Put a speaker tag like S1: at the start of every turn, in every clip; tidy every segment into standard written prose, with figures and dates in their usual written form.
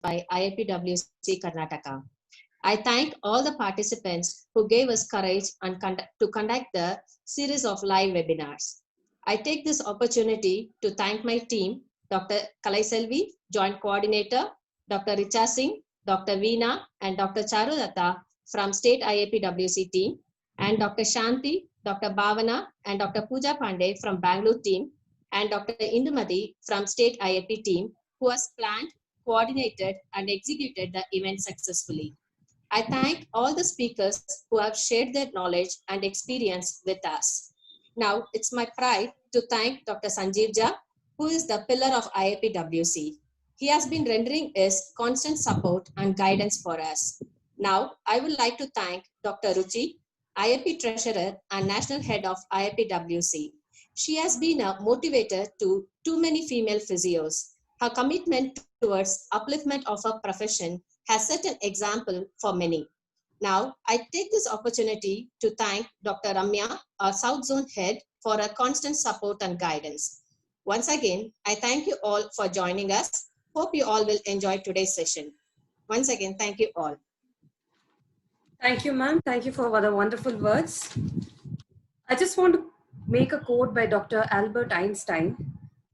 S1: by IIPWC Karnataka. I thank all the participants who gave us courage and to conduct the series of live webinars. I take this opportunity to thank my team, Dr. Kalaiselvi, Joint Coordinator, Dr. Richa Singh, Dr. Veena, and Dr. Charudatta from State IIPWC team, and Dr. Shanti, Dr. Bhavana, and Dr. Pooja Pandey from Bangalore team, and Dr. Indumati from State IIP team, who has planned, coordinated, and executed the event successfully. I thank all the speakers who have shared their knowledge and experience with us. Now, it's my pride to thank Dr. Sanjeev Jha, who is the pillar of IIPWC. He has been rendering his constant support and guidance for us. Now, I would like to thank Dr. Ruchi, IIP Treasurer and National Head of IIPWC. She has been a motivator to too many female physios. Her commitment towards upliftment of her profession has set an example for many. Now, I take this opportunity to thank Dr. Ramya, our South Zone Head, for her constant support and guidance. Once again, I thank you all for joining us. Hope you all will enjoy today's session. Once again, thank you all.
S2: Thank you, ma'am. Thank you for the wonderful words. I just want to make a quote by Dr. Albert Einstein.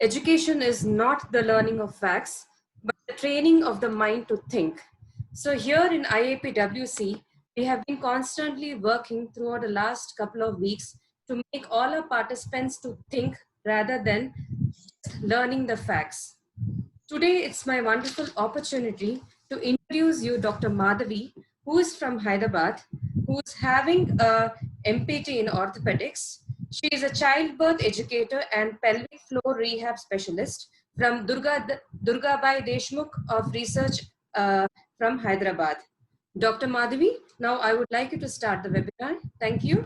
S2: Education is not the learning of facts, but the training of the mind to think. So here in IIPWC, we have been constantly working throughout the last couple of weeks to make all our participants to think rather than just learning the facts. Today, it's my wonderful opportunity to introduce you Dr. Madhavi, who is from Hyderabad, who is having a MPT in orthopedics. She is a childbirth educator and pelvic floor rehab specialist from Durgabai Deshmukh of Research from Hyderabad. Dr. Madhavi, now I would like you to start the webinar. Thank you.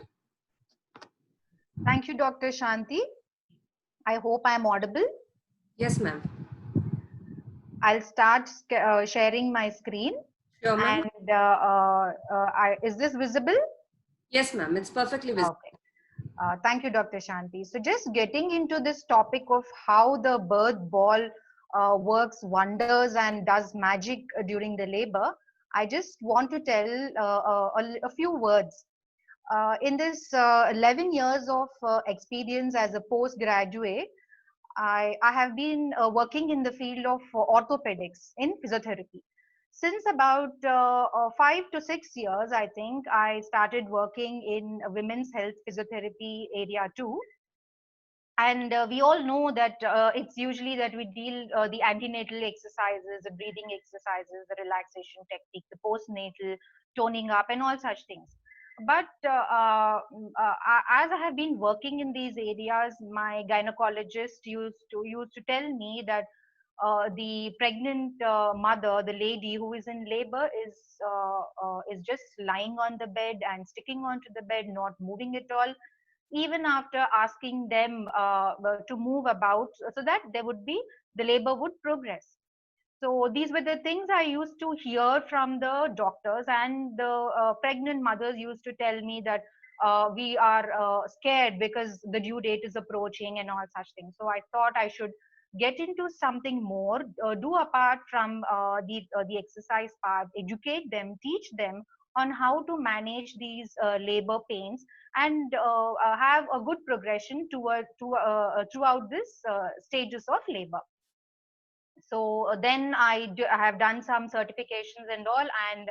S3: Thank you, Dr. Shanti. I hope I am audible.
S2: Yes, ma'am.
S3: I'll start sharing my screen.
S2: Sure, ma'am.
S3: And is this visible?
S2: Yes, ma'am. It's perfectly visible.
S3: Okay. Thank you, Dr. Shanti. So just getting into this topic of how the birth ball works wonders and does magic during the labor, I just want to tell a few words. In this 11 years of experience as a postgraduate, I have been working in the field of orthopedics in physiotherapy. Since about 5 to 6 years, I think, I started working in women's health physiotherapy area too. And we all know that it's usually that we deal the antenatal exercises, the breathing exercises, the relaxation technique, the postnatal toning up and all such things. But as I have been working in these areas, my gynecologist used to tell me that the pregnant mother, the lady who is in labor, is just lying on the bed and sticking onto the bed, not moving at all, even after asking them to move about, so that the labor would progress. So these were the things I used to hear from the doctors, and the pregnant mothers used to tell me that we are scared because the due date is approaching and all such things. So I thought I should get into something more, do apart from the exercise part, educate them, teach them on how to manage these labor pains, and have a good progression throughout this stages of labor. So then I have done some certifications and all, and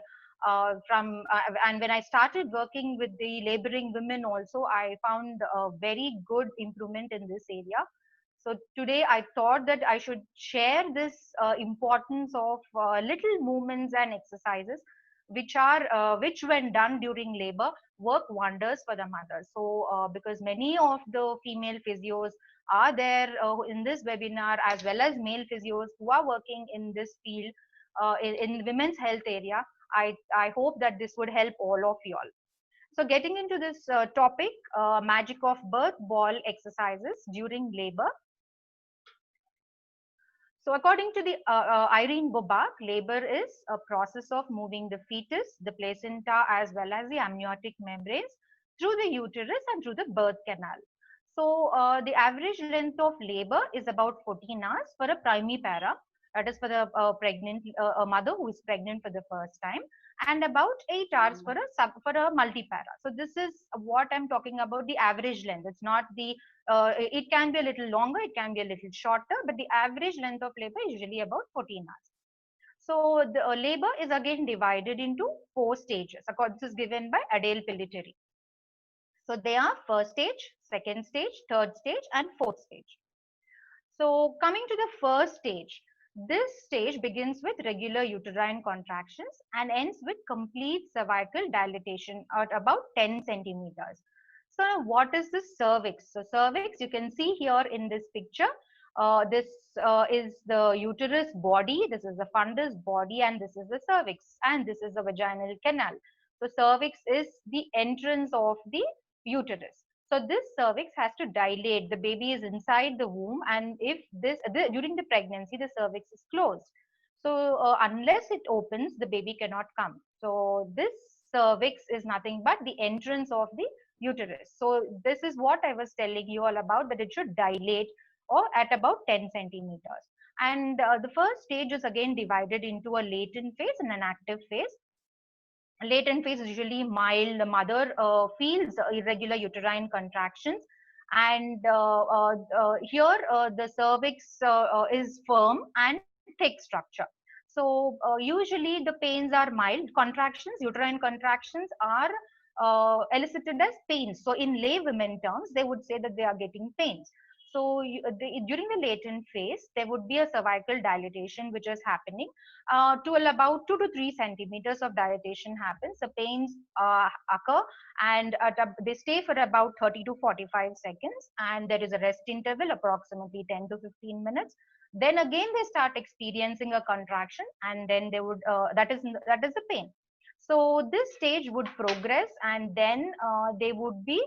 S3: and when I started working with the laboring women also, I found a very good improvement in this area. So today I thought that I should share this importance of little movements and exercises which when done during labor work wonders for the mother. So because many of the female physios are there in this webinar, as well as male physios who are working in this field in women's health area, I hope that this would help all of you all. So getting into this topic, magic of birth ball exercises during labor. So according to the Irene Bobak, labor is a process of moving the fetus, the placenta, as well as the amniotic membranes through the uterus and through the birth canal. So the average length of labor is about 14 hours for a primipara, That is for the pregnant a mother who is pregnant for the first time, and about 8 hours for a multipara. So this is what I'm talking about, the average length. It's not the it can be a little longer, it can be a little shorter, but the average length of labor is usually about 14 hours. So the labor is again divided into 4 stages. This is given by Adele Pilliteri. So they are first stage, second stage, third stage, and fourth stage. So coming to the first stage, this stage begins with regular uterine contractions and ends with complete cervical dilatation at about 10 centimeters. So what is the cervix? So cervix, you can see here in this picture, this is the uterus body, this is the fundus body, and this is the cervix, and this is the vaginal canal. So cervix is the entrance of the uterus. So this cervix has to dilate. The baby is inside the womb, and if during the pregnancy the cervix is closed, so unless it opens, the baby cannot come. So this cervix is nothing but the entrance of the uterus. So this is what I was telling you all about, that it should dilate or at about 10 centimeters. And the first stage is again divided into a latent phase and an active phase. Latent phase is usually mild. The mother feels irregular uterine contractions, and here the cervix is firm and thick structure. So usually the pains are mild. Contractions, uterine contractions are elicited as pains. So in lay women terms, they would say that they are getting pains. So during the latent phase, there would be a cervical dilatation which is happening to about 2 to 3 centimeters of dilatation happens. The pains occur, and they stay for about 30 to 45 seconds, and there is a rest interval approximately 10 to 15 minutes. Then again they start experiencing a contraction, and then they would that is the pain. So this stage would progress, and then they would be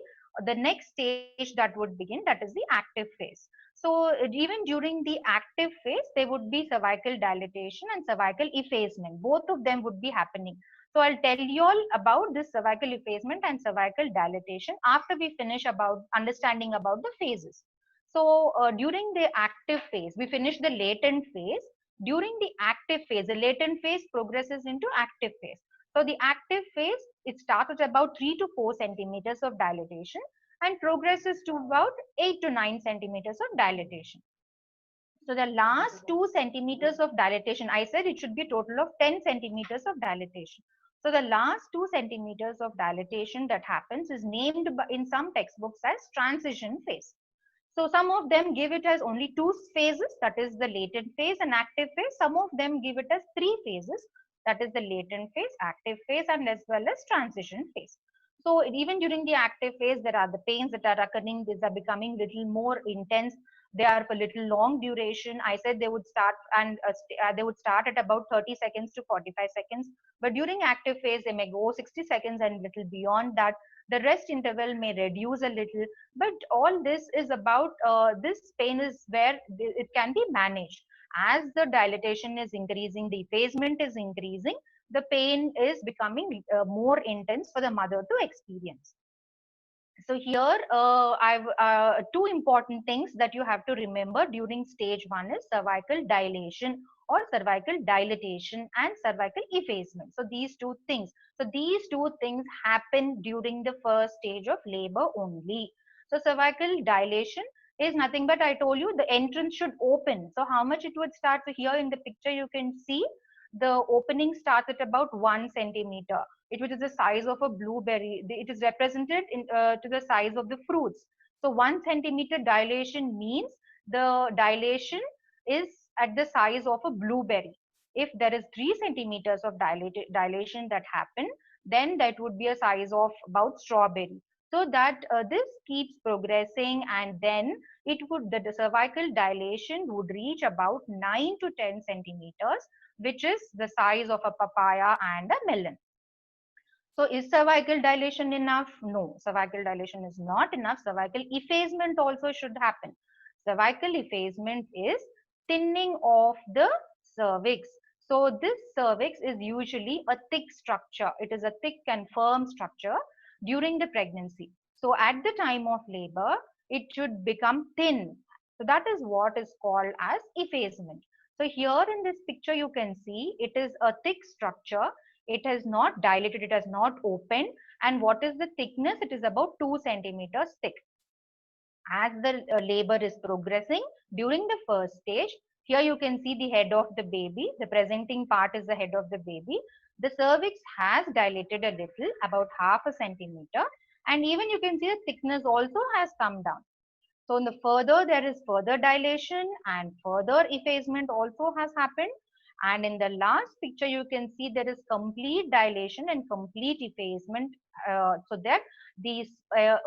S3: the next stage that would begin, that is the active phase. So even during the active phase, there would be cervical dilatation and cervical effacement. Both of them would be happening. So I'll tell you all about this cervical effacement and cervical dilatation after we finish about understanding about the phases. So during the active phase, we finish the latent phase. During the active phase, the latent phase progresses into active phase. So the active phase, it starts at about 3 to 4 centimeters of dilatation and progresses to about 8 to 9 centimeters of dilatation. So the last 2 centimeters of dilatation, I said it should be a total of 10 centimeters of dilatation. So the last 2 centimeters of dilatation that happens is named in some textbooks as transition phase. So some of them give it as only 2 phases, that is the latent phase and active phase. Some of them give it as 3 phases, that is the latent phase, active phase, and as well as transition phase. So even during the active phase, there are the pains that are occurring. These are becoming little more intense. They are for little long duration. I said they would start and they would start at about 30 seconds to 45 seconds. But during active phase, they may go 60 seconds and little beyond that. The rest interval may reduce a little. But all this is about this pain is where it can be managed. As the dilatation is increasing, the effacement is increasing, the pain is becoming more intense for the mother to experience. So here I've 2 important things that you have to remember during stage 1 is cervical dilation or cervical dilatation and cervical effacement. So these 2 things. So these 2 things happen during the first stage of labor only. So cervical dilation is nothing but, I told you, the entrance should open. So how much it would start? So here in the picture you can see the opening starts at about 1 centimeter. It is the size of a blueberry. It is represented to the size of the fruits. So 1 centimeter dilation means the dilation is at the size of a blueberry. If there is 3 centimeters of dilation that happen, then that would be a size of about strawberry. So that this keeps progressing, and then the cervical dilation would reach about 9 to 10 centimeters, which is the size of a papaya and a melon. So is cervical dilation enough? No, cervical dilation is not enough. Cervical effacement also should happen. Cervical effacement is thinning of the cervix. So this cervix is usually a thick structure. It is a thick and firm structure during the pregnancy. So at the time of labor, it should become thin. So that is what is called as effacement. So here in this picture, you can see it is a thick structure. It has not dilated, it has not opened. And what is the thickness? It is about 2 centimeters thick. As the labor is progressing during the first stage, here you can see the head of the baby. The presenting part is the head of the baby. The cervix has dilated a little, about half a centimeter. And even you can see the thickness also has come down. So in the further, there is further dilation and further effacement also has happened. And in the last picture, you can see there is complete dilation and complete effacement, so that the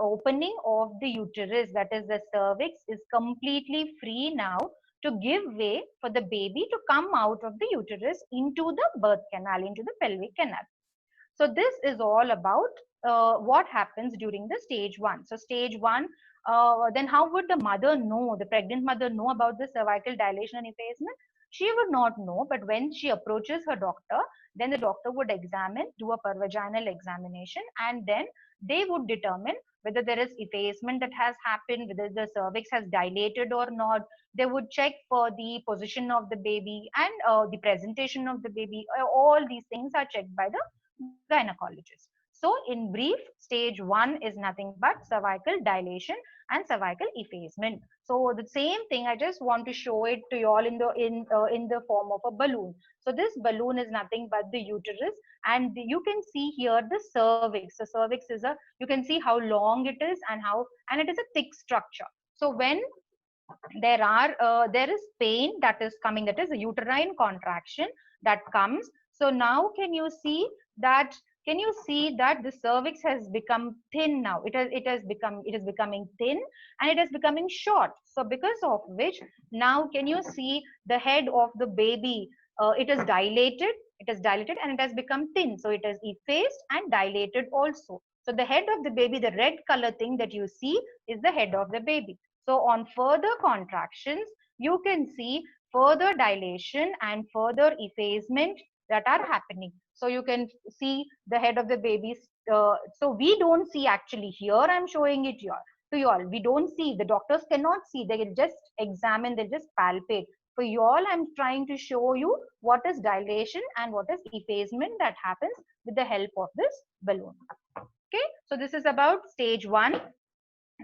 S3: opening of the uterus, that is the cervix, is completely free now to give way for the baby to come out of the uterus into the birth canal, into the pelvic canal. So this is all about what happens during the stage 1. So stage 1, then how would the mother know, the pregnant mother know about the cervical dilation and effacement? She would not know, but when she approaches her doctor, then the doctor would examine, do a pervaginal examination, and then they would determine whether there is effacement that has happened, whether the cervix has dilated or not. They would check for the position of the baby and the presentation of the baby. All these things are checked by the gynecologist. So in brief, stage 1 is nothing but cervical dilation and cervical effacement. So the same thing, I just want to show it to you all in the form of a balloon. So this balloon is nothing but the uterus, and you can see here the cervix. The cervix is you can see how long it is and it is a thick structure. So when there is pain that is coming, that is a uterine contraction that comes. So now can you see that the cervix has become thin now? It is becoming thin, and it is becoming short. So because of which, now can you see the head of the baby? It is dilated. It is dilated and it has become thin. So it is effaced and dilated also. So the head of the baby, the red color thing that you see, is the head of the baby. So on further contractions, you can see further dilation and further effacement that are happening. So you can see the head of the baby. So we don't see actually here. I'm showing it here to you all. We don't see. The doctors cannot see. They just examine. They just palpate. For you all, I'm trying to show you what is dilation and what is effacement that happens with the help of this balloon. Okay. So this is about stage 1.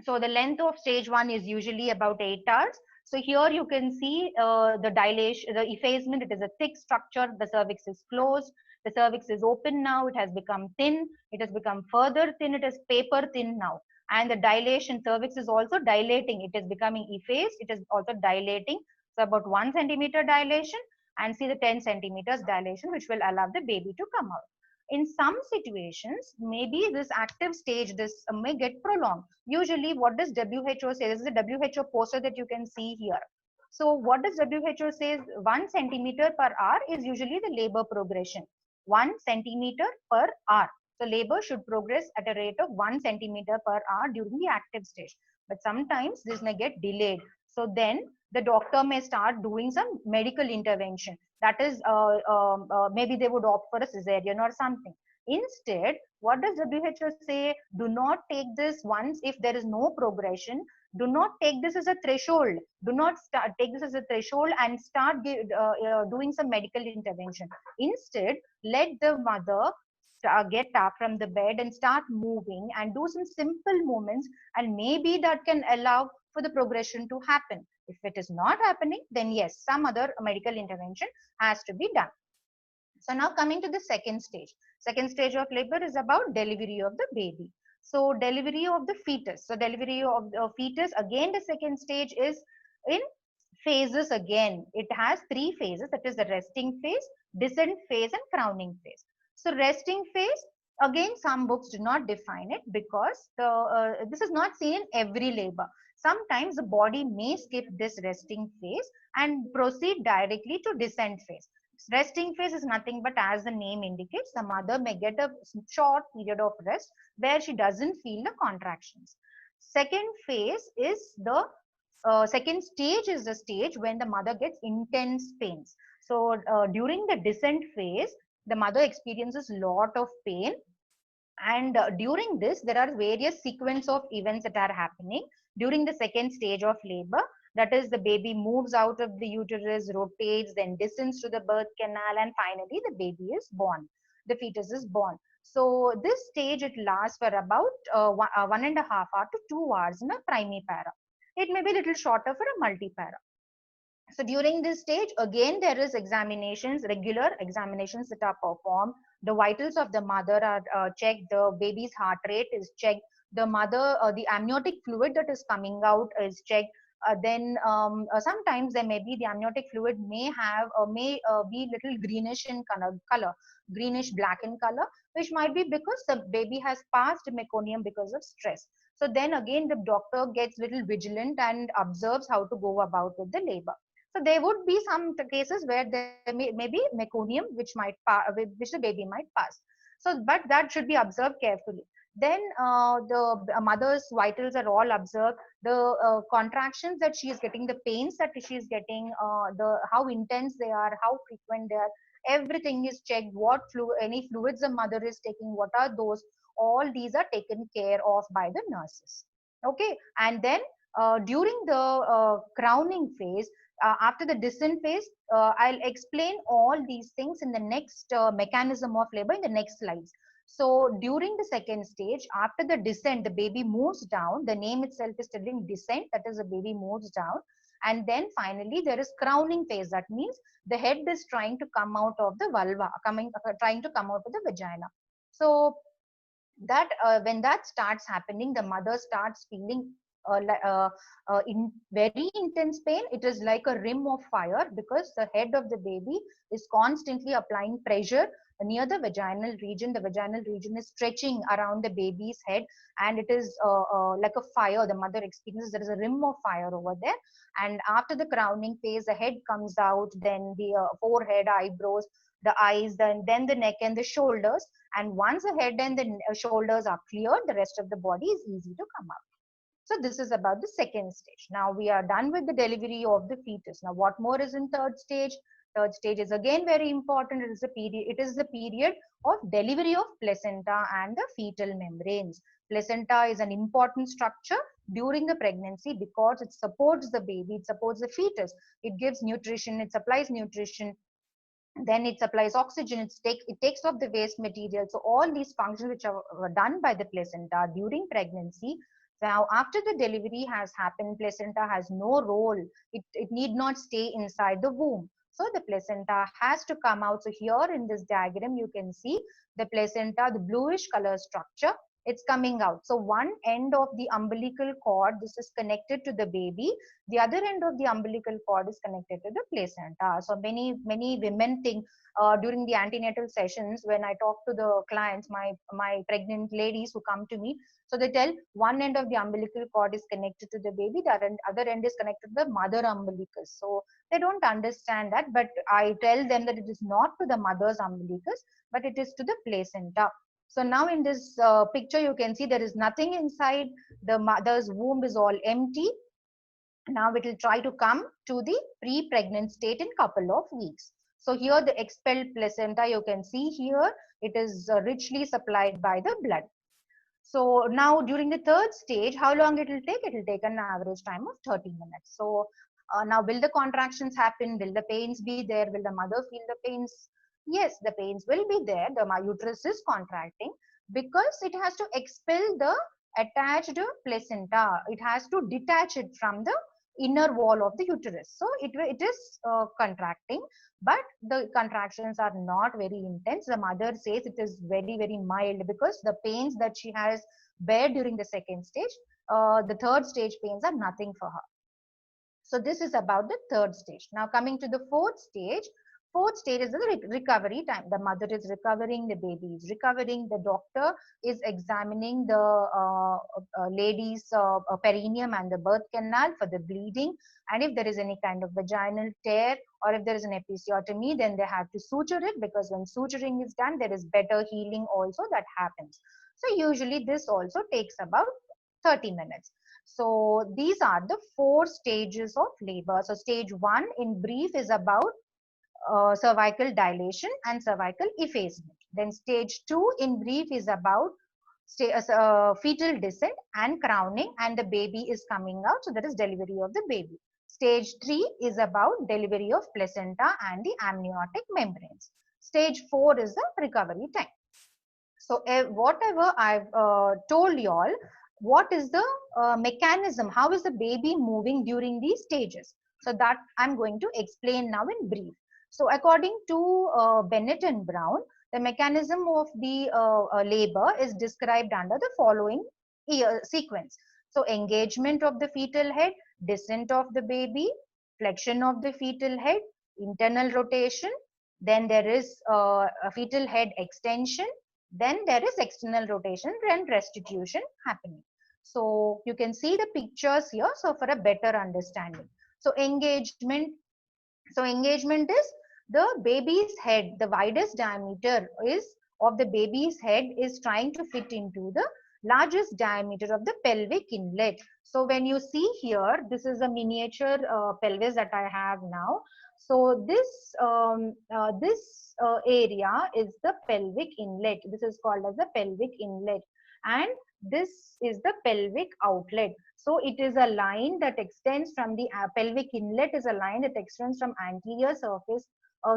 S3: So the length of stage 1 is usually about 8 hours. So here you can see the dilation, the effacement. It is a thick structure. The cervix is closed. The cervix is open now. It has become thin. It has become further thin. It is paper thin now. And the dilation, cervix is also dilating. It is becoming effaced. It is also dilating. So about 1 centimeter dilation, and see the 10 centimeters dilation, which will allow the baby to come out. In some situations, maybe this active stage, this may get prolonged. Usually, what does WHO say? This is a WHO poster that you can see here. So what does WHO say? 1 centimeter per hour is usually the labor progression. 1 centimeter per hour. So labor should progress at a rate of 1 centimeter per hour during the active stage. But sometimes this may get delayed. So then the doctor may start doing some medical intervention. That is, maybe they would opt for a cesarean or something. Instead, what does WHO say? Do not take this once if there is no progression. Do not take this as a threshold. Do not take this as a threshold and start doing some medical intervention. Instead, let the mother get up from the bed and start moving and do some simple movements, and maybe that can allow for the progression to happen. If it is not happening, then yes, some other medical intervention has to be done. So now coming to the second stage. Second stage of labor is about delivery of the baby. So delivery of the fetus. So delivery of the fetus, again the second stage is in phases again. It has 3 phases, that is the resting phase, descent phase and crowning phase. So resting phase, again some books do not define it because this is not seen in every labor. Sometimes the body may skip this resting phase and proceed directly to descent phase. Resting phase is nothing but, as the name indicates, the mother may get a short period of rest where she doesn't feel the contractions. Second phase is the second stage is the stage when the mother gets intense pains. So during the descent phase, the mother experiences lot of pain, and during this there are various sequence of events that are happening during the second stage of labor, That is, the baby moves out of the uterus, rotates, then descends to the birth canal, and finally the baby is born. The fetus is born. So this stage, it lasts for about 1.5 hours to 2 hours in a primipara. It may be a little shorter for a multipara. So during this stage, again, there is examinations, regular examinations that are performed. The vitals of the mother are checked. The baby's heart rate is checked. The mother, the amniotic fluid that is coming out is checked. Then sometimes there may be the amniotic fluid may be little greenish in color, greenish black in color, which might be because the baby has passed meconium because of stress. So then again, the doctor gets little vigilant and observes how to go about with the labor. So there would be some cases where there may be meconium which the baby might pass. So, but that should be observed carefully. Then the mother's vitals are all observed. The contractions that she is getting, the pains that she is getting, the how intense they are, how frequent they are, everything is checked. Any fluids the mother is taking, what are those? All these are taken care of by the nurses. Okay, and then during the crowning phase, after the descent phase, I'll explain all these things in the next mechanism of labor in the next slides. So during the second stage, after the descent, the baby moves down. The name itself is telling descent, that is, the baby moves down. And then finally, there is crowning phase. That means the head is trying to come out of the vulva, trying to come out of the vagina. So that when that starts happening, the mother starts feeling in very intense pain. It is like a rim of fire because the head of the baby is constantly applying pressure near the vaginal region. The vaginal region is stretching around the baby's head, and it is like a fire. The mother experiences there is a rim of fire over there. And after the crowning phase, the head comes out, then the forehead, eyebrows, the eyes, then the neck and the shoulders. And once the head and the shoulders are cleared, the rest of the body is easy to come out. So this is about the second stage. Now we are done with the delivery of the fetus. Now what more is in third stage? Third stage is again very important. It is the period of delivery of placenta and the fetal membranes. Placenta is an important structure during the pregnancy because it supports the baby, it supports the fetus. It gives nutrition, it supplies nutrition, then it supplies oxygen, it takes off the waste material. So all these functions which are done by the placenta during pregnancy. Now after the delivery has happened, placenta has no role. It need not stay inside the womb. So the placenta has to come out. So here in this diagram you can see the placenta, the bluish color structure, it's coming out. So one end of the umbilical cord, this is connected to the baby. The other end of the umbilical cord is connected to the placenta. So many women think during the antenatal sessions, when I talk to the clients, my pregnant ladies who come to me, so they tell one end of the umbilical cord is connected to the baby, the other end is connected to the mother umbilicus. So they don't understand that, but I tell them that it is not to the mother's umbilicus, but it is to the placenta. So now in this picture, you can see there is nothing inside. The mother's womb is all empty. Now it will try to come to the pre-pregnant state in couple of weeks. So here the expelled placenta, you can see here, it is richly supplied by the blood. So now during the third stage, how long it will take? It will take an average time of 30 minutes. So now will the contractions happen? Will the pains be there? Will the mother feel the pains? Yes, the pains will be there. The uterus is contracting because it has to expel the attached placenta. It has to detach it from the inner wall of the uterus. So it is contracting, but the contractions are not very intense. The mother says it is very mild because the pains that she has bear during the second stage, the third stage pains are nothing for her. So this is about the third stage. Now coming to the fourth stage. Fourth stage is the recovery time. The mother is recovering, the baby is recovering, the doctor is examining the lady's perineum and the birth canal for the bleeding. And if there is any kind of vaginal tear or if there is an episiotomy, then they have to suture it, because when suturing is done, there is better healing also that happens. So usually this also takes about 30 minutes. So these are the 4 stages of labor. So stage 1 in brief is about cervical dilation and cervical effacement. Then stage 2 in brief is about fetal descent and crowning, and the baby is coming out. So that is delivery of the baby. Stage 3 is about delivery of placenta and the amniotic membranes. Stage 4 is the recovery time. So whatever I've told you all, what is the mechanism? How is the baby moving during these stages? So that I'm going to explain now in brief. So according to Bennett and Brown, the mechanism of the labor is described under the following sequence. So engagement of the fetal head, descent of the baby, flexion of the fetal head, internal rotation, then there is a fetal head extension, then there is external rotation and restitution happening. So you can see the pictures here, so for a better understanding. So engagement is the baby's head, the widest diameter is of the baby's head is trying to fit into the largest diameter of the pelvic inlet. So when you see here, this is a miniature pelvis that I have now. So this area is the pelvic inlet. This is called as the pelvic inlet, and this is the pelvic outlet. So it is a line that extends from the pelvic inlet is a line that extends from anterior surface,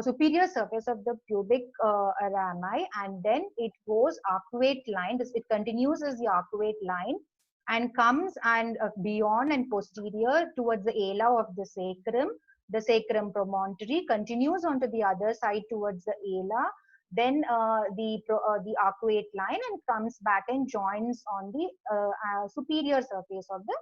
S3: superior surface of the pubic rami, and then it goes arcuate line. It continues as the arcuate line and comes and beyond and posterior towards the ala of the sacrum promontory, continues onto the other side towards the ala, then the arcuate line, and comes back and joins on the superior surface of the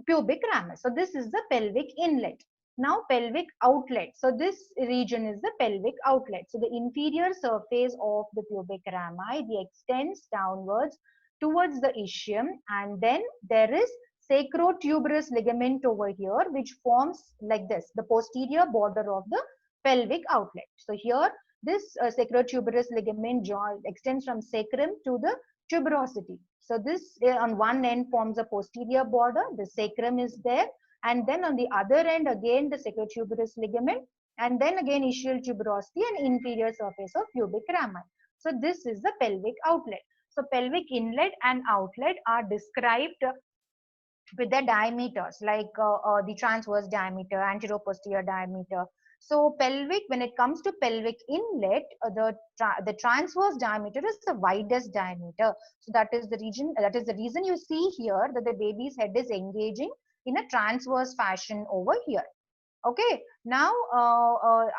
S3: pubic ramus. So this is the pelvic inlet. Now pelvic outlet. So this region is the pelvic outlet. So the inferior surface of the pubic rami, the extends downwards towards the ischium, and then there is sacrotuberous ligament over here, which forms like this, the posterior border of the pelvic outlet. So here this sacrotuberous ligament extends from sacrum to the tuberosity. So this on one end forms a posterior border, the sacrum is there, and then on the other end again the sacrotuberous ligament, and then again ischial tuberosity and inferior surface of pubic rami. So this is the pelvic outlet. So pelvic inlet and outlet are described with the diameters, like the transverse diameter, anteroposterior diameter. So pelvic, when it comes to pelvic inlet, the transverse diameter is the widest diameter. So that is the region. That is the reason you see here that the baby's head is engaging in a transverse fashion over here. Okay, now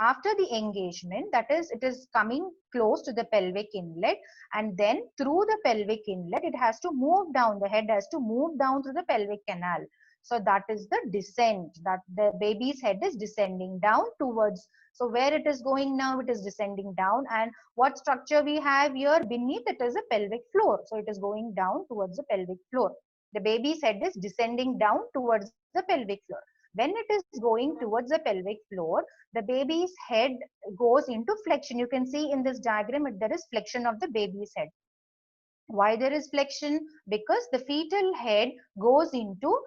S3: after the engagement, that is, it is coming close to the pelvic inlet, and then through the pelvic inlet, it has to move down, the head has to move down through the pelvic canal. So that is the descent, that the baby's head is descending down towards. So where it is going now, it is descending down, and what structure we have here beneath it is a pelvic floor. So it is going down towards the pelvic floor. The baby's head is descending down towards the pelvic floor. When it is going towards the pelvic floor, the baby's head goes into flexion. You can see in this diagram, there is flexion of the baby's head. Why there is flexion? Because the fetal head goes into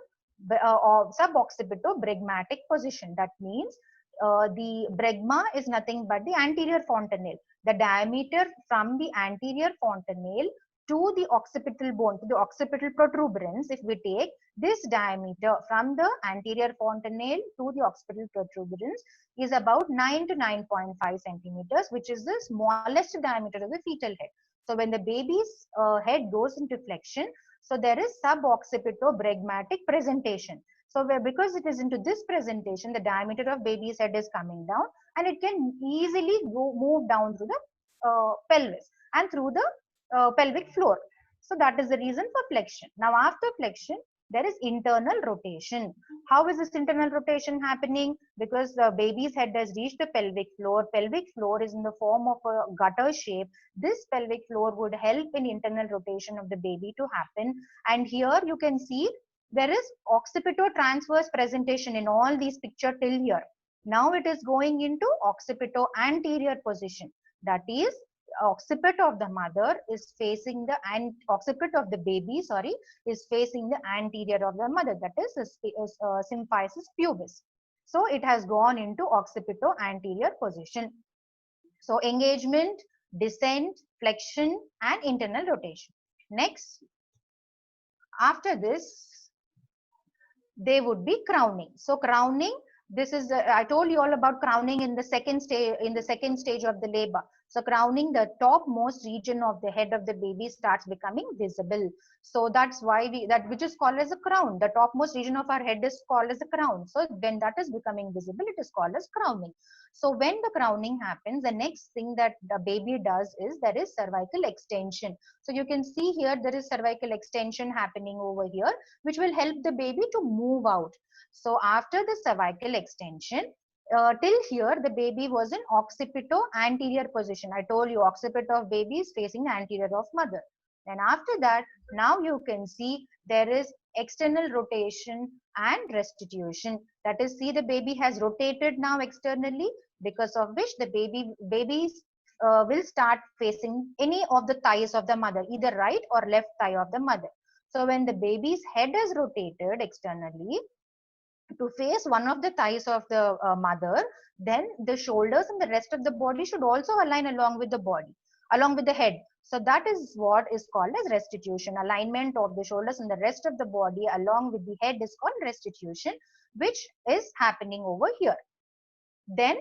S3: suboccipito-bregmatic position. That means the bregma is nothing but the anterior fontanelle. The diameter from the anterior fontanelle to the occipital bone, to the occipital protuberance, if we take this diameter from the anterior fontanelle to the occipital protuberance, is about 9 to 9.5 centimeters, which is the smallest diameter of the fetal head. So when the baby's head goes into flexion, so there is suboccipito-bregmatic presentation. So because it is into this presentation, the diameter of baby's head is coming down, and it can easily move down through the pelvis and through the pelvic floor. So that is the reason for flexion. Now after flexion, there is internal rotation. How is this internal rotation happening? Because the baby's head has reached the pelvic floor. Pelvic floor is in the form of a gutter shape. This pelvic floor would help in internal rotation of the baby to happen. And here you can see there is occipito-transverse presentation in all these pictures till here. Now it is going into occipito-anterior position. That is, occiput of the mother is facing the occiput of the baby, sorry, is facing the anterior of the mother. That is symphysis pubis. So it has gone into occipito-anterior position. So engagement, descent, flexion, and internal rotation. Next, after this, they would be crowning. So crowning, this is I told you all about crowning in the second stage of the labor. So crowning, the topmost region of the head of the baby starts becoming visible. So that's why that which is called as a crown. The topmost region of our head is called as a crown. So when that is becoming visible, it is called as crowning. So when the crowning happens, the next thing that the baby does is there is cervical extension. So you can see here there is cervical extension happening over here, which will help the baby to move out. So after the cervical extension, till here the baby was in occipito anterior position. I told you occipito of baby is facing anterior of mother. And after that, now you can see there is external rotation and restitution. That is, see, the baby has rotated now externally, because of which the babies will start facing any of the thighs of the mother, either right or left thigh of the mother. So when the baby's head is rotated externally to face one of the thighs of the mother, then the shoulders and the rest of the body should also align along with the body, along with the head. So that is what is called as restitution. Alignment of the shoulders and the rest of the body along with the head is called restitution, which is happening over here. Then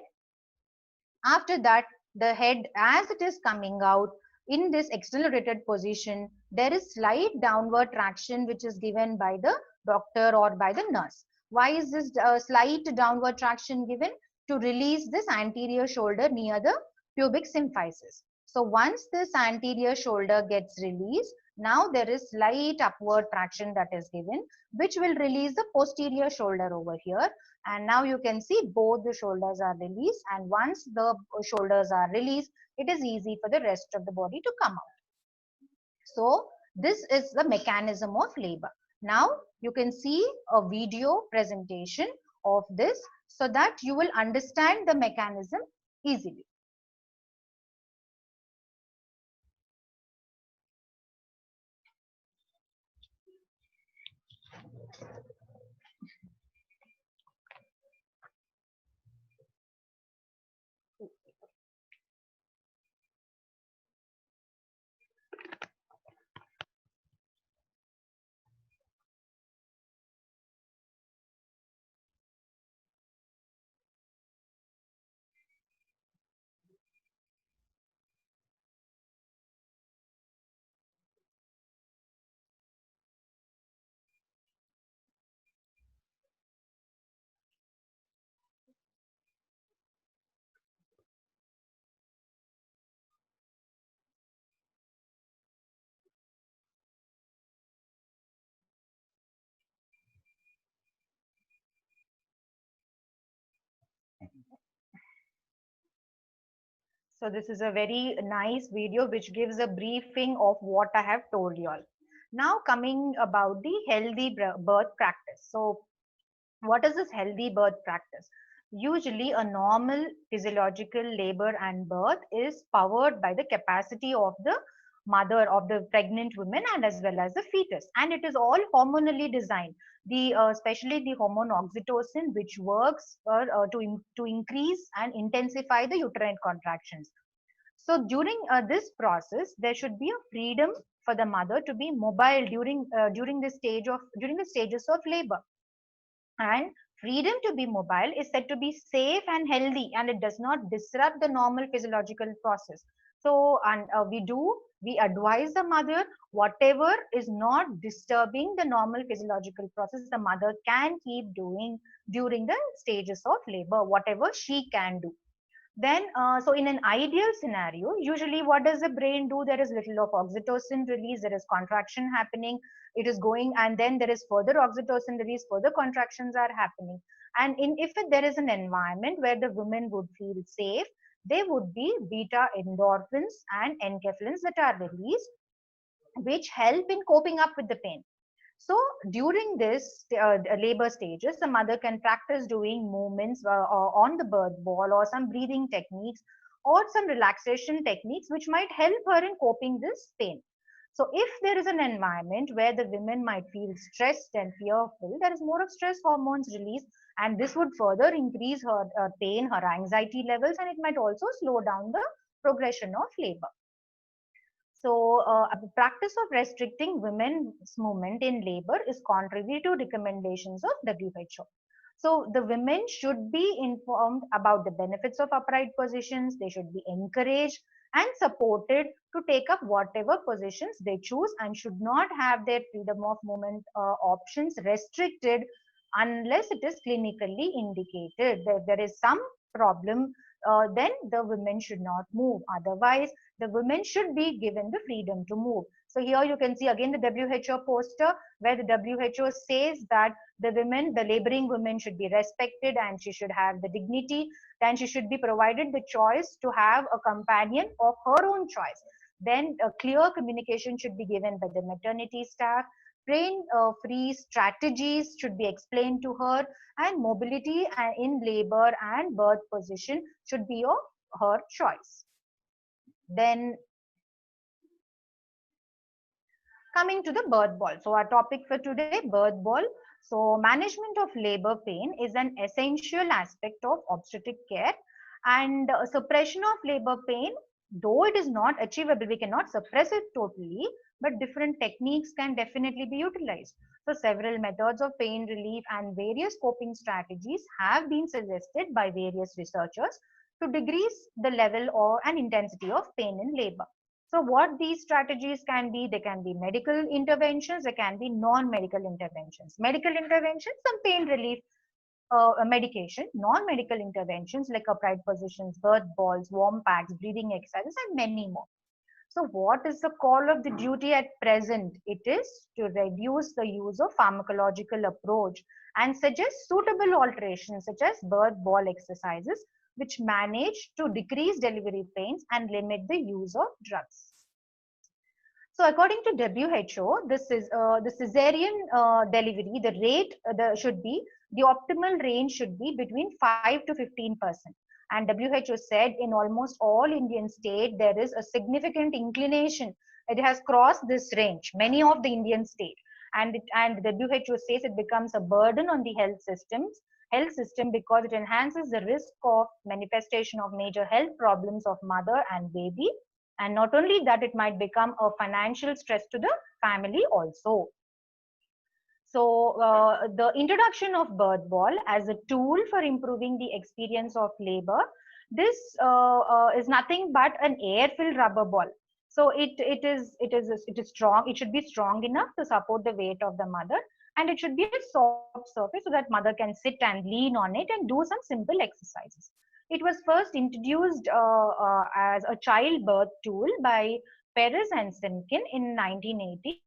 S3: after that, the head, as it is coming out in this external rotated position, there is slight downward traction which is given by the doctor or by the nurse. Why is this slight downward traction given? To release this anterior shoulder near the pubic symphysis. So once this anterior shoulder gets released, now there is slight upward traction that is given, which will release the posterior shoulder over here. And now you can see both the shoulders are released, and once the shoulders are released, it is easy for the rest of the body to come out. So this is the mechanism of labor. Now you can see a video presentation of this so that you will understand the mechanism easily. So this is a very nice video which gives a briefing of what I have told you all. Now coming about the healthy birth practice. So what is this healthy birth practice? Usually a normal physiological labor and birth is powered by the capacity of the mother, of the pregnant woman, and as well as the fetus. And it is all hormonally designed. Especially the hormone oxytocin, which works to increase and intensify the uterine contractions. So during this process, there should be a freedom for the mother to be mobile during the stages of labor. And freedom to be mobile is said to be safe and healthy, and it does not disrupt the normal physiological process. So, and we advise the mother, whatever is not disturbing the normal physiological process, the mother can keep doing during the stages of labor, whatever she can do. Then, so in an ideal scenario, usually what does the brain do? There is little of oxytocin release, there is contraction happening, it is going, and then there is further oxytocin release, further contractions are happening. And if there is an environment where the women would feel safe, there would be beta endorphins and enkephalins that are released, which help in coping up with the pain. So during this labor stages, the mother can practice doing movements on the birth ball, or some breathing techniques, or some relaxation techniques which might help her in coping this pain. So if there is an environment where the women might feel stressed and fearful, there is more of stress hormones released, and this would further increase her pain, her anxiety levels, and it might also slow down the progression of labor. So, the practice of restricting women's movement in labor is contrary to recommendations of WHO. So, the women should be informed about the benefits of upright positions. They should be encouraged and supported to take up whatever positions they choose, and should not have their freedom of movement options restricted unless it is clinically indicated. If there is some problem, then the women should not move. Otherwise, the women should be given the freedom to move. So here you can see again the WHO poster where the WHO says that the women, the laboring women should be respected and she should have the dignity. Then she should be provided the choice to have a companion of her own choice. Then a clear communication should be given by the maternity staff. Pain-free strategies should be explained to her, and mobility in labor and birth position should be of her choice. Then coming to the birth ball. So our topic for today, birth ball. So management of labor pain is an essential aspect of obstetric care, and suppression of labor pain, though it is not achievable, we cannot suppress it totally, but different techniques can definitely be utilized. So several methods of pain relief and various coping strategies have been suggested by various researchers to decrease the level or and intensity of pain in labor. So what these strategies can be, they can be medical interventions, they can be non-medical interventions. Medical interventions, some pain relief medication, non-medical interventions like upright positions, birth balls, warm packs, breathing exercises, and many more. So what is the call of the duty at present? It is to reduce the use of pharmacological approach and suggest suitable alterations such as birth ball exercises, which manage to decrease delivery pains and limit the use of drugs. So according to WHO, this is the cesarean delivery, the rate should be, the optimal range should be between 5 to 15%. And WHO said in almost all Indian states, there is a significant inclination. It has crossed this range, many of the Indian states. And WHO says it becomes a burden on the health system because it enhances the risk of manifestation of major health problems of mother and baby. And not only that, it might become a financial stress to the family also. So the introduction of birth ball as a tool for improving the experience of labor, this is nothing but an air-filled rubber ball. So it is strong. It should be strong enough to support the weight of the mother, and it should be a soft surface so that mother can sit and lean on it and do some simple exercises. It was first introduced as a childbirth tool by Perez and Simkin in 1980,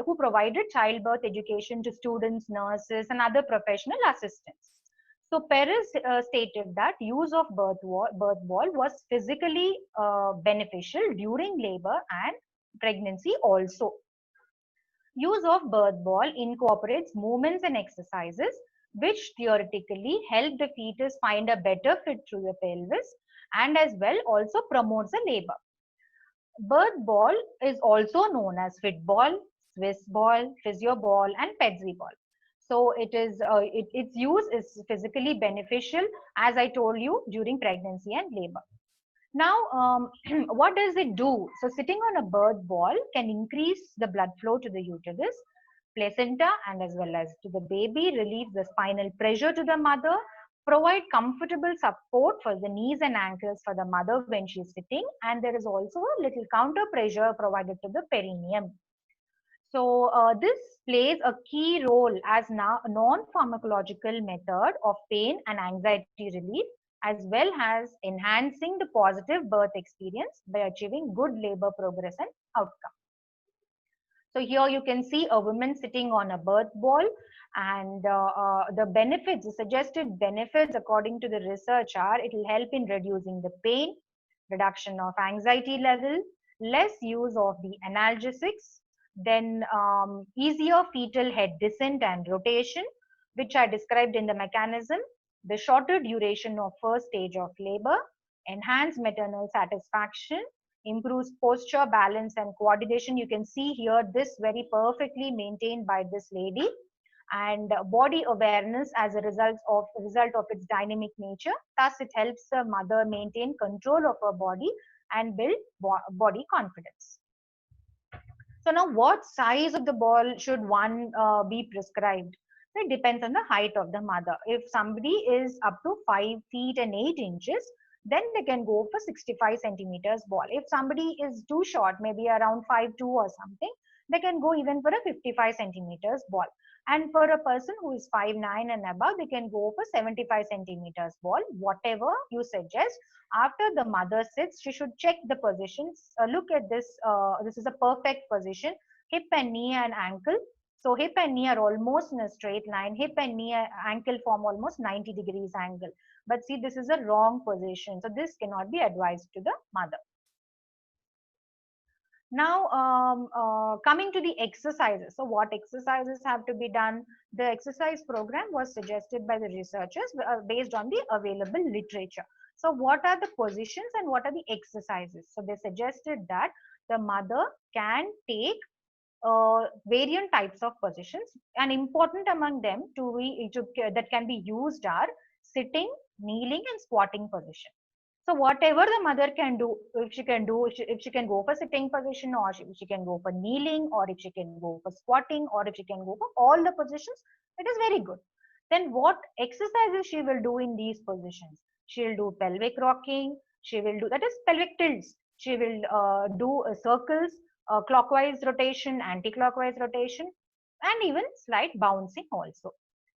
S3: who provided childbirth education to students, nurses, and other professional assistants. So Perez stated that use of birth ball was physically beneficial during labor and pregnancy also. Use of birth ball incorporates movements and exercises which theoretically help the fetus find a better fit through the pelvis, and as well also promotes the labor. Birth ball is also known as fit ball, Swiss ball, physio ball, and Pedsy ball. So its use is physically beneficial, as I told you, during pregnancy and labor. Now, what does it do? So sitting on a birth ball can increase the blood flow to the uterus, placenta, and as well as to the baby, relieve the spinal pressure to the mother, provide comfortable support for the knees and ankles for the mother when she is sitting, and there is also a little counter pressure provided to the perineum. So this plays a key role as now a non-pharmacological method of pain and anxiety relief, as well as enhancing the positive birth experience by achieving good labor progress and outcome. So here you can see a woman sitting on a birth ball, and the benefits, the suggested benefits according to the research are, it will help in reducing the pain, reduction of anxiety level, less use of the analgesics, then easier fetal head descent and rotation, which are described in the mechanism, the shorter duration of first stage of labor, enhanced maternal satisfaction, improves posture, balance, and coordination. You can see here this very perfectly maintained by this lady, and body awareness as a result of its dynamic nature. Thus, it helps the mother maintain control of her body and build body confidence. So now what size of the ball should one be prescribed? It depends on the height of the mother. If somebody is up to 5 feet and 8 inches, then they can go for 65 centimeters ball. If somebody is too short, maybe around 5'2" or something, they can go even for a 55 centimeters ball. And for a person who is 5'9" and above, they can go for 75 centimeters ball. Whatever you suggest, after the mother sits, she should check the positions. Look at this. This is a perfect position. Hip and knee and ankle. So hip and knee are almost in a straight line. Hip and knee ankle form almost 90 degrees angle. But see, this is a wrong position. So this cannot be advised to the mother. Now, coming to the exercises. So what exercises have to be done? The exercise program was suggested by the researchers based on the available literature. So what are the positions and what are the exercises? So they suggested that the mother can take variant types of positions, and important among them that can be used are sitting, kneeling, and squatting position. So whatever the mother can do, if she can do, if she can go for sitting position, or if she can go for kneeling, or if she can go for squatting, or if she can go for all the positions, it is very good. Then what exercises she will do in these positions? She will do pelvic rocking. She will do, that is pelvic tilts. She will do circles, clockwise rotation, anti-clockwise rotation, and even slight bouncing also.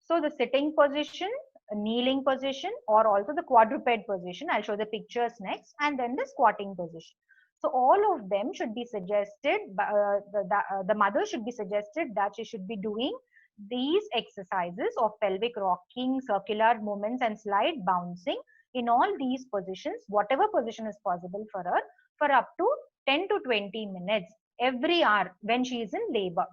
S3: So the sitting position, kneeling position, or also the quadruped position. I'll show the pictures next, and then the squatting position. So all of them should be suggested, the mother should be suggested that she should be doing these exercises of pelvic rocking, circular movements, and slight bouncing in all these positions, whatever position is possible for her, for up to 10 to 20 minutes every hour when she is in labor.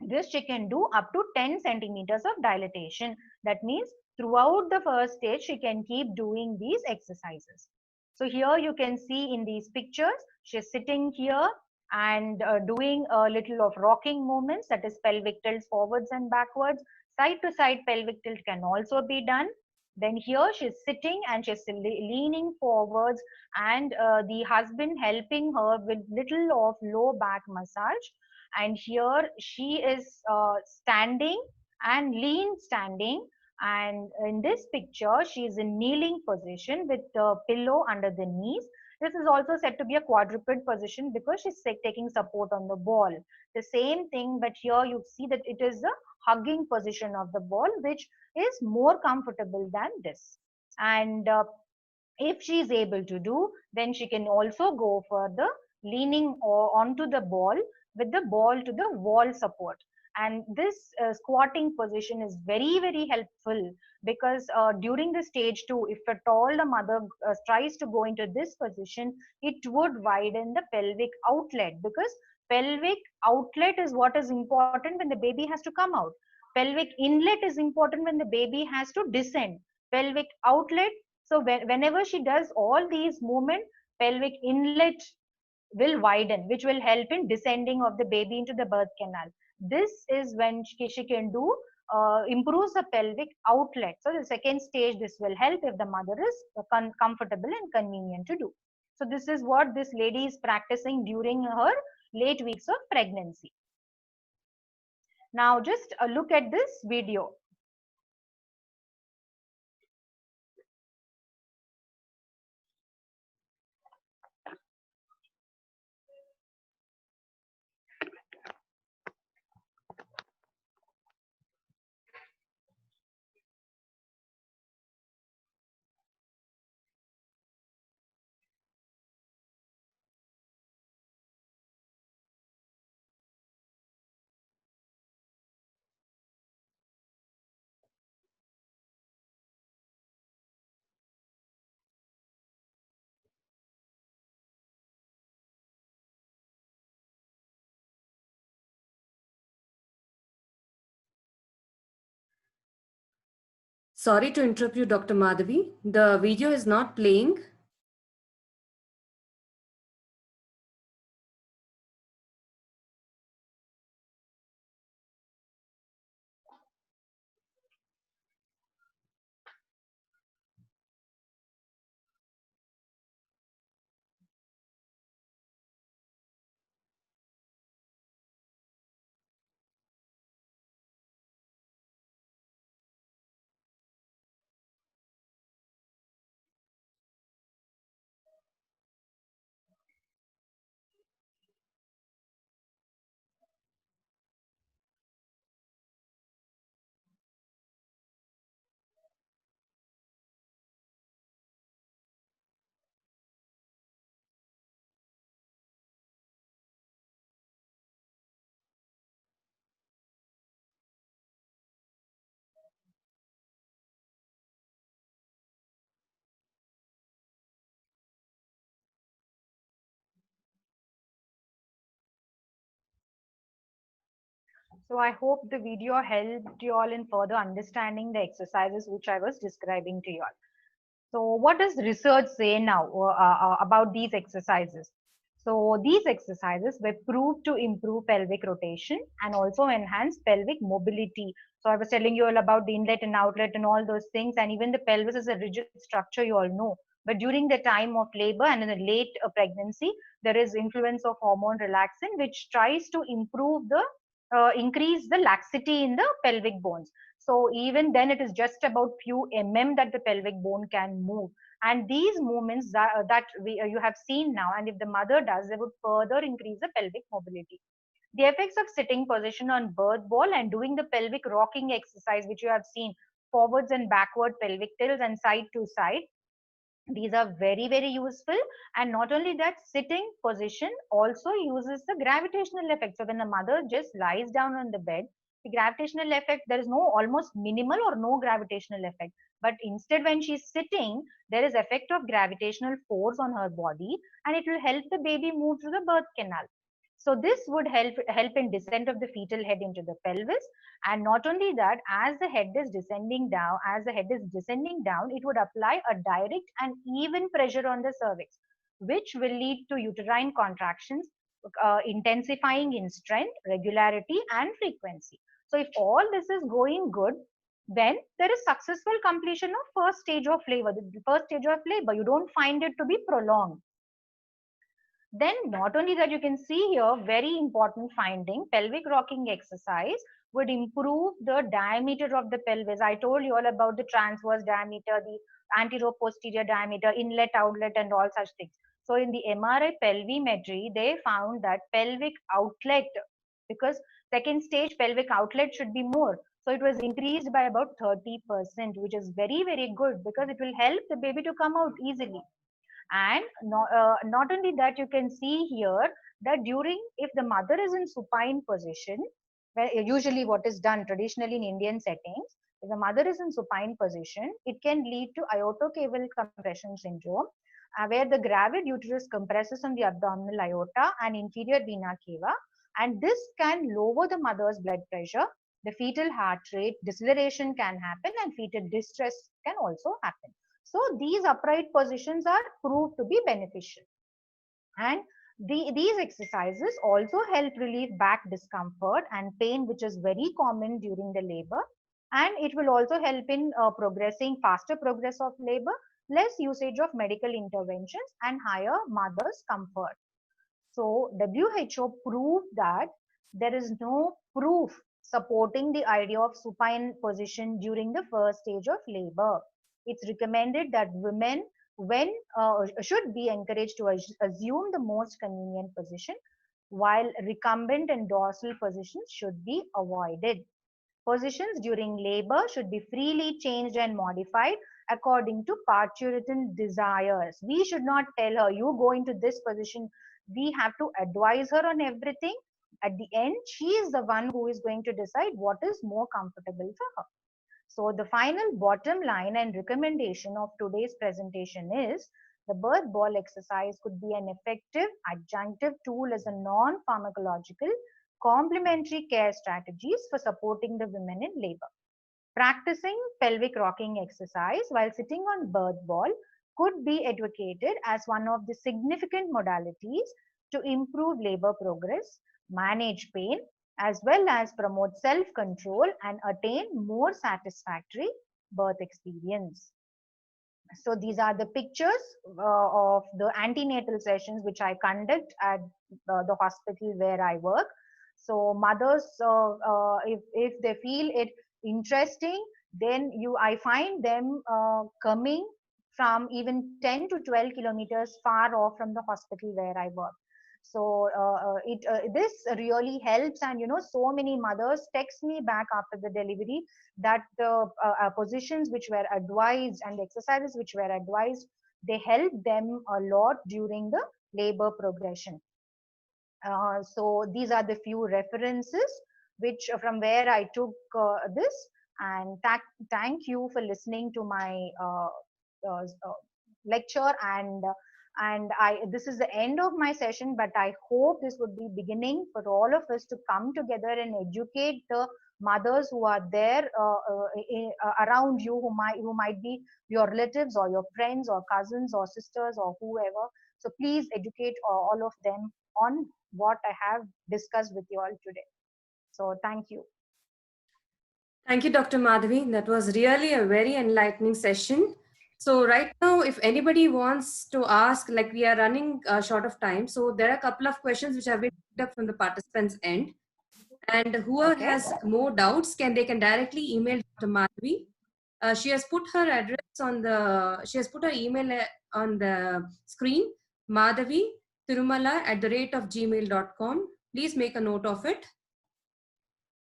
S3: This she can do up to 10 centimeters of dilatation. That means throughout the first stage, she can keep doing these exercises. So here you can see in these pictures, she's sitting here and doing a little of rocking movements, that is pelvic tilts forwards and backwards. Side to side pelvic tilt can also be done. Then here she's sitting and she's leaning forwards, and the husband helping her with little of low back massage. And here she is standing and lean standing, and in this picture she is in kneeling position with the pillow under the knees. This is also said to be a quadruped position because she's taking support on the ball. The same thing, but here you see that it is the hugging position of the ball, which is more comfortable than this. And if she is able to do, then she can also go for the leaning onto the ball with the ball to the wall support. And this squatting position is very, very helpful because during the stage 2, if at all the mother tries to go into this position, it would widen the pelvic outlet, because pelvic outlet is what is important when the baby has to come out. Pelvic inlet is important when the baby has to descend. Pelvic outlet, so whenever she does all these movements, pelvic inlet will widen, which will help in descending of the baby into the birth canal. This is when she can do, improves the pelvic outlet. So the second stage, this will help if the mother is comfortable and convenient to do. So this is what this lady is practicing during her late weeks of pregnancy. Now just look at this video.
S2: Sorry to interrupt you, Dr. Madhavi. The video is not playing.
S3: So I hope the video helped you all in further understanding the exercises which I was describing to you all. So what does research say now about these exercises? So these exercises were proved to improve pelvic rotation and also enhance pelvic mobility. So I was telling you all about the inlet and outlet and all those things, and even the pelvis is a rigid structure, you all know. But during the time of labor and in the late pregnancy, there is influence of hormone relaxin, which tries to improve the increase the laxity in the pelvic bones. So even then, it is just about few that the pelvic bone can move. And these movements you have seen now, and if the mother does, they would further increase the pelvic mobility. The effects of sitting position on birth ball and doing the pelvic rocking exercise, which you have seen, forwards and backward pelvic tilts and side to side, these are very very useful. And not only that, sitting position also uses the gravitational effect. So when the mother just lies down on the bed, the gravitational effect, there is no almost minimal or no gravitational effect. But instead, when she's sitting, there is effect of gravitational force on her body, and it will help the baby move through the birth canal. So this would help in descent of the fetal head into the pelvis. And not only that, as the head is descending down, it would apply a direct and even pressure on the cervix, which will lead to uterine contractions, intensifying in strength, regularity, and frequency. So if all this is going good, then there is successful completion of first stage of labor. The first stage of labor, you don't find it to be prolonged. Then not only that, you can see here, very important finding, pelvic rocking exercise would improve the diameter of the pelvis. I told you all about the transverse diameter, the anterior posterior diameter, inlet, outlet, and all such things. So in the MRI pelvimetry, they found that pelvic outlet, because second stage pelvic outlet should be more. So it was increased by about 30%, which is very, very good because it will help the baby to come out easily. And not only that, you can see here that during, if the mother is in supine position, where usually what is done traditionally in Indian settings, if the mother is in supine position, it can lead to aortocaval compression syndrome, where the gravid uterus compresses on the abdominal aorta and inferior vena cava, and this can lower the mother's blood pressure, the fetal heart rate, deceleration can happen, and fetal distress can also happen. So these upright positions are proved to be beneficial. And these exercises also help relieve back discomfort and pain, which is very common during the labor. And it will also help in progressing, faster progress of labor, less usage of medical interventions, and higher mother's comfort. So WHO proved that there is no proof supporting the idea of supine position during the first stage of labor. It's recommended that women should be encouraged to assume the most convenient position, while recumbent and dorsal positions should be avoided. Positions during labor should be freely changed and modified according to parturition desires. We should not tell her, you go into this position. We have to advise her on everything. At the end, she is the one who is going to decide what is more comfortable for her. So the final bottom line and recommendation of today's presentation is the birth ball exercise could be an effective adjunctive tool as a non-pharmacological complementary care strategies for supporting the women in labor. Practicing pelvic rocking exercise while sitting on birth ball could be advocated as one of the significant modalities to improve labor progress, manage pain, as well as promote self-control and attain more satisfactory birth experience. So these are the pictures of the antenatal sessions which I conduct at the hospital where I work. So mothers, if they feel it interesting, then I find them coming from even 10 to 12 kilometers far off from the hospital where I work. So this really helps, and so many mothers text me back after the delivery that the positions which were advised and the exercises which were advised, they help them a lot during the labor progression. So these are the few references which from where I took this, and thank you for listening to my lecture, and And this is the end of my session, but I hope this would be beginning for all of us to come together and educate the mothers who are there around you, who might be your relatives or your friends or cousins or sisters or whoever. So please educate all of them on what I have discussed with you all today. So thank you.
S2: Thank you, Dr. Madhavi. That was really a very enlightening session. So right now, if anybody wants to ask, like we are running short of time, so there are a couple of questions which have been picked up from the participants' end. And whoever
S3: Okay.
S2: has more doubts, they can directly email Dr. Madhavi. She has put her address on she has put her email on the screen, Madhavi Tirumala@gmail.com. Please make a note of it.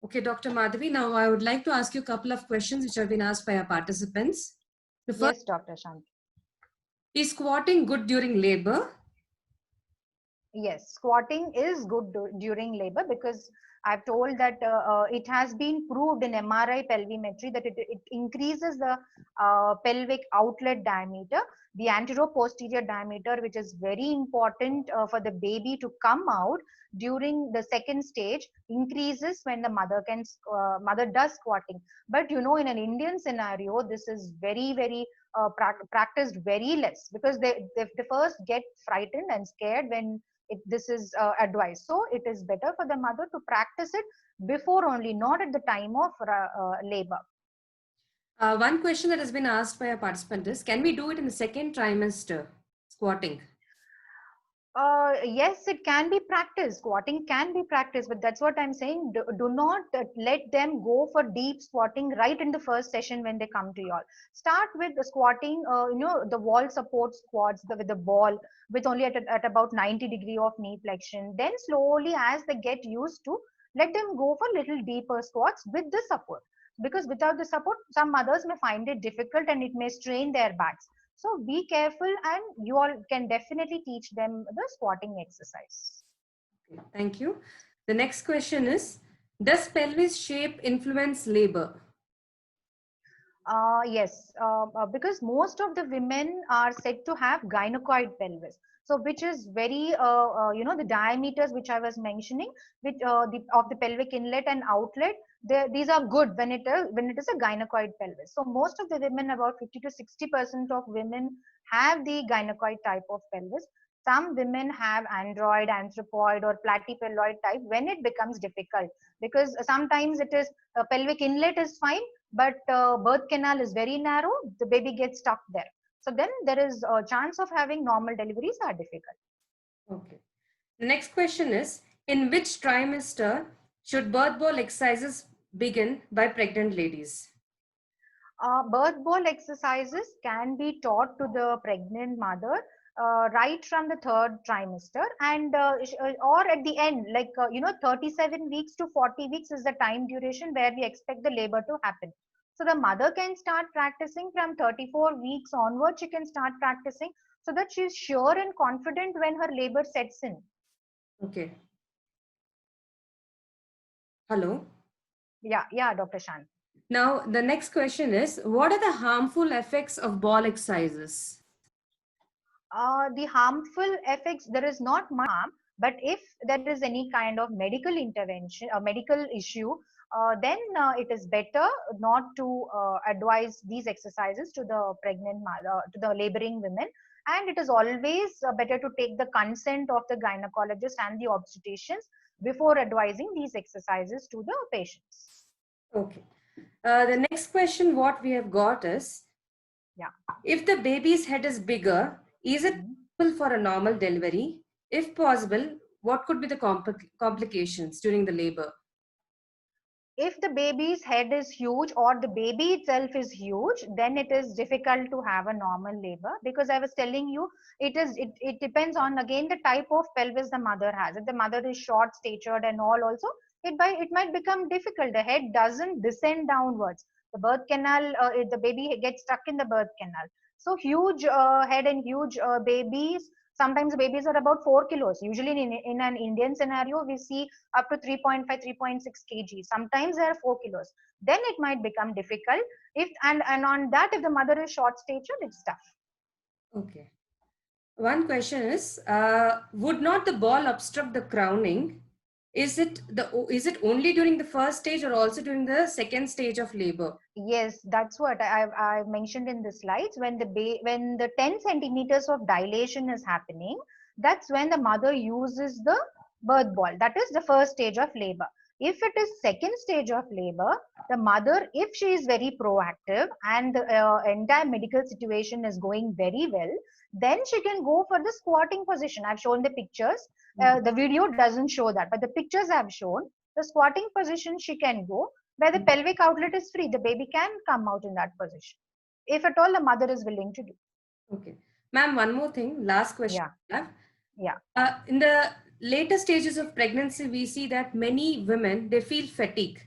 S2: Okay, Dr. Madhavi, now I would like to ask you a couple of questions which have been asked by our participants. The first,
S3: Yes, Dr. Shanti.
S2: is squatting good during labor?
S3: Yes, squatting is good during labor, because I've told that it has been proved in MRI pelvimetry that it increases the pelvic outlet diameter, the anteroposterior diameter, which is very important for the baby to come out during the second stage, increases when the mother does squatting. But in an Indian scenario, this is very practiced very less, because they first get frightened and scared when this is advised. So it is better for the mother to practice it before only, not at the time of labor.
S2: One question that has been asked by a participant is, can we do it in the second trimester, squatting?
S3: Yes, it can be practiced. Squatting can be practiced, but that's what I'm saying. Do not let them go for deep squatting right in the first session when they come to you all. Start with the squatting, the wall support squats with the ball, with only at about 90 degree of knee flexion. Then slowly, as they get used to, let them go for little deeper squats with the support. Because without the support, some mothers may find it difficult and it may strain their backs. So be careful, and you all can definitely teach them the squatting exercise.
S2: Okay, thank you. The next question is, does pelvis shape influence labor?
S3: Yes, because most of the women are said to have gynecoid pelvis. So, which is very, the diameters which I was mentioning, which of the pelvic inlet and outlet, these are good when it is a gynecoid pelvis. So, most of the women, about 50 to 60% of women, have the gynecoid type of pelvis. Some women have android, anthropoid, or platypelloid type when it becomes difficult, because sometimes it is pelvic inlet is fine, but birth canal is very narrow, the baby gets stuck there. So then there is a chance of having normal deliveries are difficult.
S2: Okay. The next question is, in which trimester should birth ball exercises begin by pregnant ladies?
S3: Birth ball exercises can be taught to the pregnant mother right from the third trimester, and or at the end, like 37 weeks to 40 weeks is the time duration where we expect the labor to happen. So the mother can start practicing from 34 weeks onward. She can start practicing so that she is sure and confident when her labor sets in.
S2: Okay. Hello.
S3: Yeah, Dr. Shan.
S2: Now, the next question is, what are the harmful effects of ball exercises?
S3: The harmful effects, there is not much harm, but if there is any kind of medical intervention, a medical issue, then it is better not to advise these exercises to the pregnant mother, to the laboring women. And it is always better to take the consent of the gynecologist and the obstetricians before advising these exercises to the patients.
S2: Okay. The next question what we have got is,
S3: Yeah.
S2: if the baby's head is bigger, is it possible for a normal delivery? If possible, what could be the complications during the labor?
S3: If the baby's head is huge or the baby itself is huge, then it is difficult to have a normal labor, because I was telling you, it depends on again the type of pelvis the mother has. If the mother is short statured and all, also it might become difficult. The head doesn't descend downwards. The birth canal, the baby gets stuck in the birth canal. So huge head and huge babies, sometimes babies are about 4 kilos. Usually in an Indian scenario, we see up to 3.5, 3.6 kg. Sometimes they are 4 kilos. Then it might become difficult. And on that, if the mother is short stature, it's tough.
S2: Okay. One question is, would not the ball obstruct the crowning? Is it only during the first stage or also during the second stage of labor?
S3: Yes, that's what I've mentioned in the slides. When the 10 centimeters of dilation is happening, that's when the mother uses the birth ball. That is the first stage of labor. If it is second stage of labor, the mother, if she is very proactive and the entire medical situation is going very well, then she can go for the squatting position. I've shown the pictures. The video doesn't show that, but the pictures I've shown. The squatting position she can go where the pelvic outlet is free. The baby can come out in that position, if at all the mother is willing to do.
S2: Okay. Ma'am, one more thing, last question.
S3: Yeah. Yeah.
S2: In the later stages of pregnancy, we see that many women, they feel fatigue.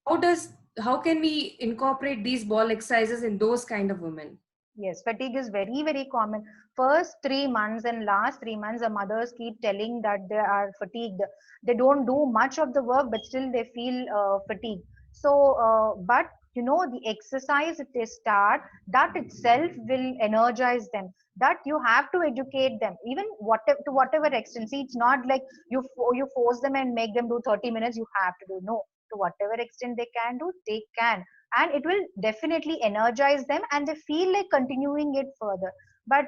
S2: How can we incorporate these ball exercises in those kind of women?
S3: Yes, fatigue is very, very common. First 3 months and last 3 months, the mothers keep telling that they are fatigued. They don't do much of the work, but still they feel fatigued. So, but you know, the exercise they start, that itself will energize them. That you have to educate them, even to whatever extent. See, it's not like you force them and make them do 30 minutes. You have to do no. To whatever extent they can do, they can, and it will definitely energize them and they feel like continuing it further. But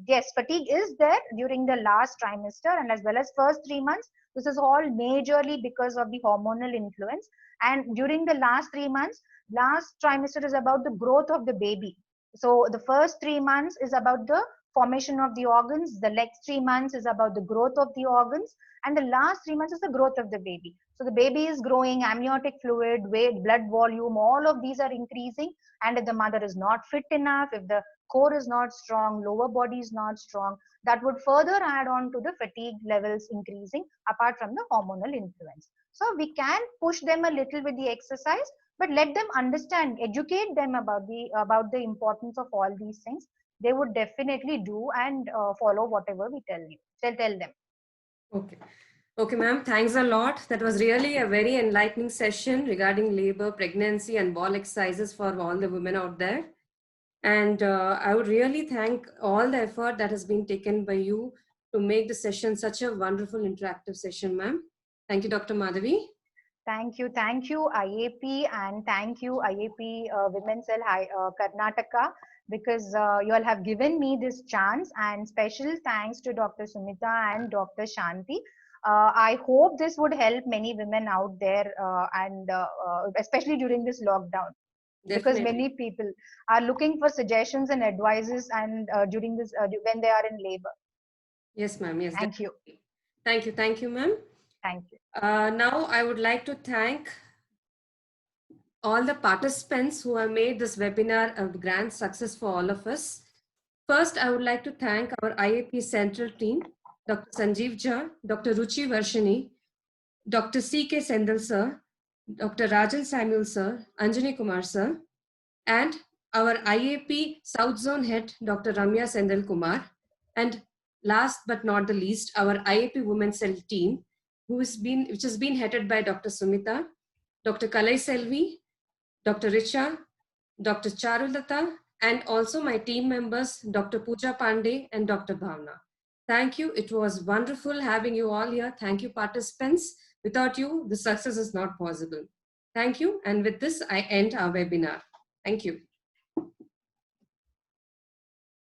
S3: yes, fatigue is there during the last trimester and as well as first 3 months. This is all majorly because of the hormonal influence. And during the last 3 months, last trimester is about the growth of the baby. So the first 3 months is about the formation of the organs, the next 3 months is about the growth of the organs, and the last 3 months is the growth of the baby. So the baby is growing, amniotic fluid, weight, blood volume, all of these are increasing. And if the mother is not fit enough, if the core is not strong, lower body is not strong, that would further add on to the fatigue levels increasing apart from the hormonal influence. So we can push them a little with the exercise, but let them understand, educate them about the importance of all these things. They would definitely do and follow whatever we tell them.
S2: Okay. Okay, ma'am, thanks a lot. That was really a very enlightening session regarding labor, pregnancy, and ball exercises for all the women out there. And I would really thank all the effort that has been taken by you to make the session such a wonderful interactive session, ma'am. Thank you, Dr. Madhavi.
S3: Thank you, IAP, and thank you, IAP Women's Cell Karnataka, because you all have given me this chance. And special thanks to Dr. Sumita and Dr. Shanti. I hope this would help many women out there, and especially during this lockdown.
S2: Definitely.
S3: Because many people are looking for suggestions and advices, and during this when they are in labor.
S2: Yes, ma'am. Yes.
S3: Thank you.
S2: Thank you. Thank you, ma'am.
S3: Thank you.
S2: Now I would like to thank all the participants who have made this webinar a grand success for all of us. First, I would like to thank our IAP Central team, Dr. Sanjeev Jha, Dr. Ruchi Varshini, Dr. C.K. Sendal sir, Dr. Rajan Samuel sir, Anjani Kumar sir, and our IAP South Zone Head, Dr. Ramya Sendal Kumar, and last but not the least, our IAP Women's Cell team, which has been headed by Dr. Sumita, Dr. Kalai Selvi, Dr. Richa, Dr. Charulata, and also my team members, Dr. Pooja Pandey and Dr. Bhavna. Thank you. It was wonderful having you all here. Thank you, participants. Without you, the success is not possible. Thank you. And with this, I end our webinar. Thank you.